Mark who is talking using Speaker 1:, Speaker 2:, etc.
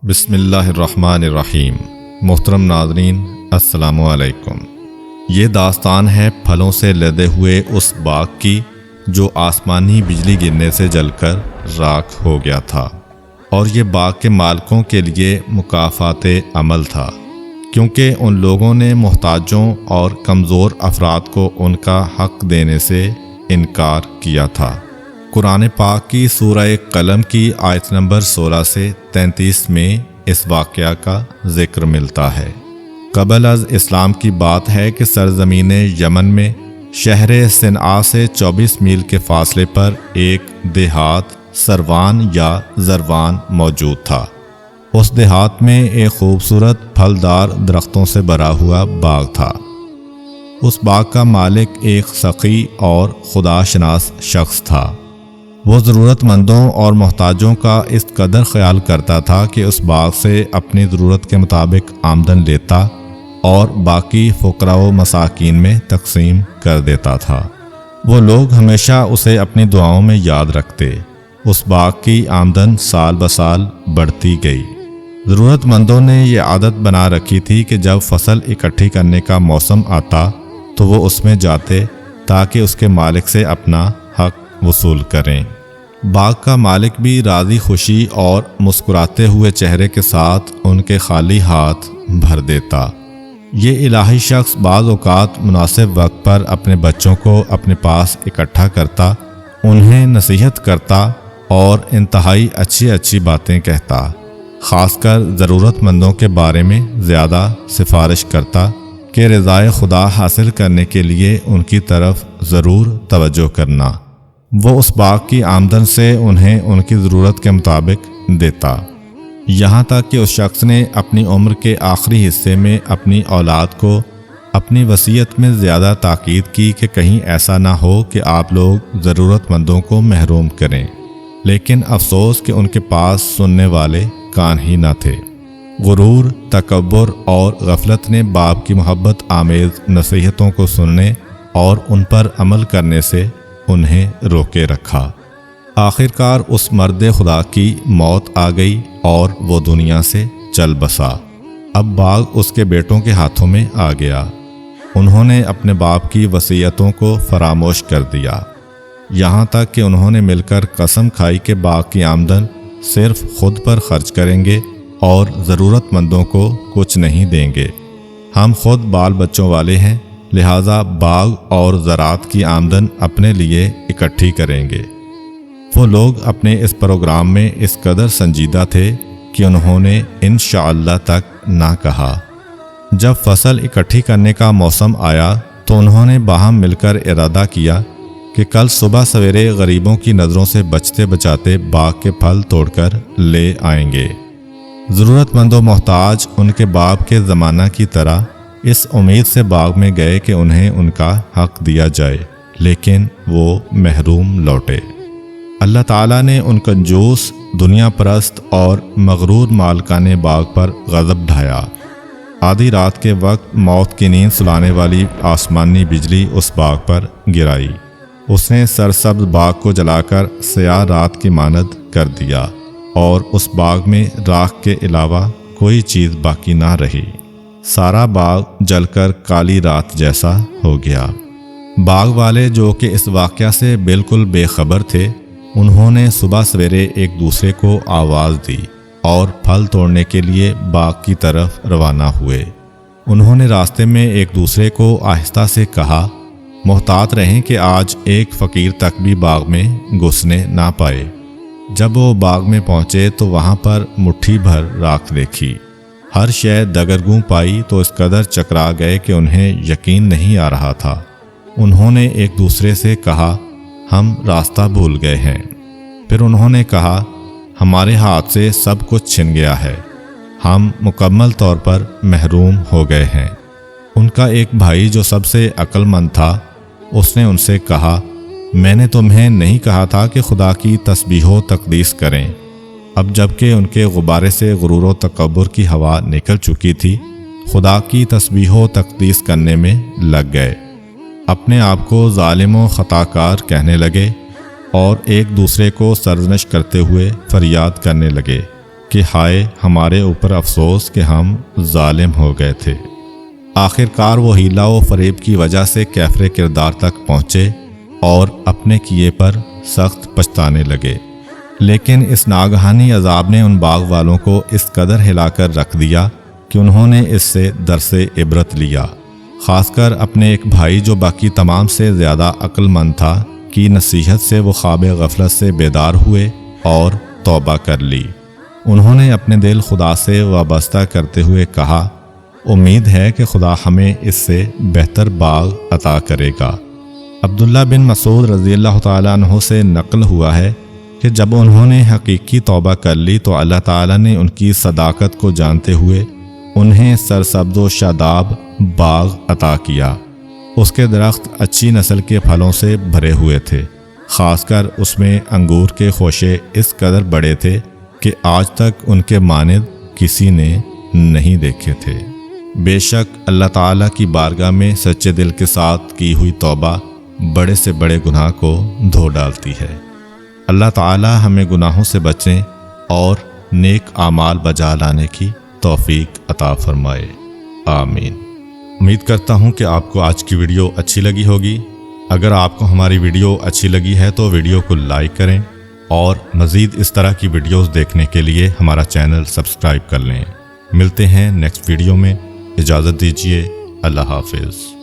Speaker 1: بسم اللہ الرحمن الرحیم۔ محترم ناظرین السلام علیکم۔ یہ داستان ہے پھلوں سے لدے ہوئے اس باغ کی جو آسمانی بجلی گرنے سے جل کر راکھ ہو گیا تھا، اور یہ باغ کے مالکوں کے لیے مکافات عمل تھا، کیونکہ ان لوگوں نے محتاجوں اور کمزور افراد کو ان کا حق دینے سے انکار کیا تھا۔ قرآن پاک کی سورہ قلم کی آیت نمبر 16 سے 33 میں اس واقعہ کا ذکر ملتا ہے۔ قبل از اسلام کی بات ہے کہ سرزمین یمن میں شہر صنعاء سے 24 میل کے فاصلے پر ایک دیہات سروان یا زروان موجود تھا۔ اس دیہات میں ایک خوبصورت پھلدار درختوں سے بھرا ہوا باغ تھا۔ اس باغ کا مالک ایک سخی اور خدا شناس شخص تھا۔ وہ ضرورت مندوں اور محتاجوں کا اس قدر خیال کرتا تھا کہ اس باغ سے اپنی ضرورت کے مطابق آمدن لیتا اور باقی فقراء و مساکین میں تقسیم کر دیتا تھا۔ وہ لوگ ہمیشہ اسے اپنی دعاؤں میں یاد رکھتے۔ اس باغ کی آمدن سال بسال بڑھتی گئی۔ ضرورت مندوں نے یہ عادت بنا رکھی تھی کہ جب فصل اکٹھی کرنے کا موسم آتا تو وہ اس میں جاتے تاکہ اس کے مالک سے اپنا حق وصول کریں۔ باغ کا مالک بھی راضی خوشی اور مسکراتے ہوئے چہرے کے ساتھ ان کے خالی ہاتھ بھر دیتا۔ یہ الہی شخص بعض اوقات مناسب وقت پر اپنے بچوں کو اپنے پاس اکٹھا کرتا، انہیں نصیحت کرتا اور انتہائی اچھی باتیں کہتا، خاص کر ضرورت مندوں کے بارے میں زیادہ سفارش کرتا کہ رضائے خدا حاصل کرنے کے لیے ان کی طرف ضرور توجہ کرنا۔ وہ اس باغ کی آمدن سے انہیں ان کی ضرورت کے مطابق دیتا، یہاں تک کہ اس شخص نے اپنی عمر کے آخری حصے میں اپنی اولاد کو اپنی وصیت میں زیادہ تاکید کی کہ کہیں ایسا نہ ہو کہ آپ لوگ ضرورت مندوں کو محروم کریں، لیکن افسوس کہ ان کے پاس سننے والے کان ہی نہ تھے۔ غرور، تکبر اور غفلت نے باپ کی محبت آمیز نصیحتوں کو سننے اور ان پر عمل کرنے سے انہیں روکے رکھا۔ آخر کار اس مرد خدا کی موت آ گئی اور وہ دنیا سے چل بسا۔ اب باغ اس کے بیٹوں کے ہاتھوں میں آ گیا۔ انہوں نے اپنے باپ کی وصیتوں کو فراموش کر دیا، یہاں تک کہ انہوں نے مل کر قسم کھائی کہ باغ کی آمدن صرف خود پر خرچ کریں گے اور ضرورت مندوں کو کچھ نہیں دیں گے۔ ہم خود بال بچوں والے ہیں، لہٰذا باغ اور زراعت کی آمدن اپنے لیے اکٹھی کریں گے۔ وہ لوگ اپنے اس پروگرام میں اس قدر سنجیدہ تھے کہ انہوں نے انشاءاللہ تک نہ کہا۔ جب فصل اکٹھی کرنے کا موسم آیا تو انہوں نے باہم مل کر ارادہ کیا کہ کل صبح سویرے غریبوں کی نظروں سے بچتے بچاتے باغ کے پھل توڑ کر لے آئیں گے۔ ضرورت مند و محتاج ان کے باپ کے زمانہ کی طرح اس امید سے باغ میں گئے کہ انہیں ان کا حق دیا جائے، لیکن وہ محروم لوٹے۔ اللہ تعالیٰ نے ان کنجوس، دنیا پرست اور مغرور مالکان باغ پر غضب ڈھایا۔ آدھی رات کے وقت موت کی نیند سلانے والی آسمانی بجلی اس باغ پر گرائی۔ اس نے سرسبز باغ کو جلا کر سیاہ رات کی مانند کر دیا، اور اس باغ میں راکھ کے علاوہ کوئی چیز باقی نہ رہی۔ سارا باغ جل کر کالی رات جیسا ہو گیا۔ باغ والے جو کہ اس واقعہ سے بالکل بے خبر تھے، انہوں نے صبح سویرے ایک دوسرے کو آواز دی اور پھل توڑنے کے لیے باغ کی طرف روانہ ہوئے۔ انہوں نے راستے میں ایک دوسرے کو آہستہ سے کہا، محتاط رہیں کہ آج ایک فقیر تک بھی باغ میں گھسنے نہ پائے۔ جب وہ باغ میں پہنچے تو وہاں پر مٹھی بھر راکھ دیکھی۔ ہر شے دگرگوں پائی تو اس قدر چکرا گئے کہ انہیں یقین نہیں آ رہا تھا۔ انہوں نے ایک دوسرے سے کہا، ہم راستہ بھول گئے ہیں۔ پھر انہوں نے کہا، ہمارے ہاتھ سے سب کچھ چھن گیا ہے، ہم مکمل طور پر محروم ہو گئے ہیں۔ ان کا ایک بھائی جو سب سے عقل مند تھا، اس نے ان سے کہا، میں نے تمہیں نہیں کہا تھا کہ خدا کی تسبیح و تقدیس کریں؟ اب جب کہ ان کے غبارے سے غرور و تکبر کی ہوا نکل چکی تھی، خدا کی تسبیح و تقدیس کرنے میں لگ گئے، اپنے آپ کو ظالم و خطا کار کہنے لگے اور ایک دوسرے کو سرزنش کرتے ہوئے فریاد کرنے لگے، کہ ہائے ہمارے اوپر افسوس کہ ہم ظالم ہو گئے تھے۔ آخر کار وہ ہیلا و فریب کی وجہ سے کیفر کردار تک پہنچے اور اپنے کیے پر سخت پچھتانے لگے۔ لیکن اس ناگہانی عذاب نے ان باغ والوں کو اس قدر ہلا کر رکھ دیا کہ انہوں نے اس سے درس عبرت لیا، خاص کر اپنے ایک بھائی جو باقی تمام سے زیادہ عقل مند تھا کی نصیحت سے وہ خواب غفلت سے بیدار ہوئے اور توبہ کر لی۔ انہوں نے اپنے دل خدا سے وابستہ کرتے ہوئے کہا، امید ہے کہ خدا ہمیں اس سے بہتر باغ عطا کرے گا۔ عبداللہ بن مسعود رضی اللہ تعالیٰ عنہ سے نقل ہوا ہے کہ جب انہوں نے حقیقی توبہ کر لی تو اللہ تعالیٰ نے ان کی صداقت کو جانتے ہوئے انہیں سرسبز و شاداب باغ عطا کیا۔ اس کے درخت اچھی نسل کے پھلوں سے بھرے ہوئے تھے، خاص کر اس میں انگور کے خوشے اس قدر بڑے تھے کہ آج تک ان کے مانند کسی نے نہیں دیکھے تھے۔ بے شک اللہ تعالیٰ کی بارگاہ میں سچے دل کے ساتھ کی ہوئی توبہ بڑے سے بڑے گناہ کو دھو ڈالتی ہے۔ اللہ تعالیٰ ہمیں گناہوں سے بچیں اور نیک اعمال بجا لانے کی توفیق عطا فرمائے، آمین۔ امید کرتا ہوں کہ آپ کو آج کی ویڈیو اچھی لگی ہوگی۔ اگر آپ کو ہماری ویڈیو اچھی لگی ہے تو ویڈیو کو لائک کریں اور مزید اس طرح کی ویڈیوز دیکھنے کے لیے ہمارا چینل سبسکرائب کر لیں۔ ملتے ہیں نیکسٹ ویڈیو میں، اجازت دیجیے، اللہ حافظ۔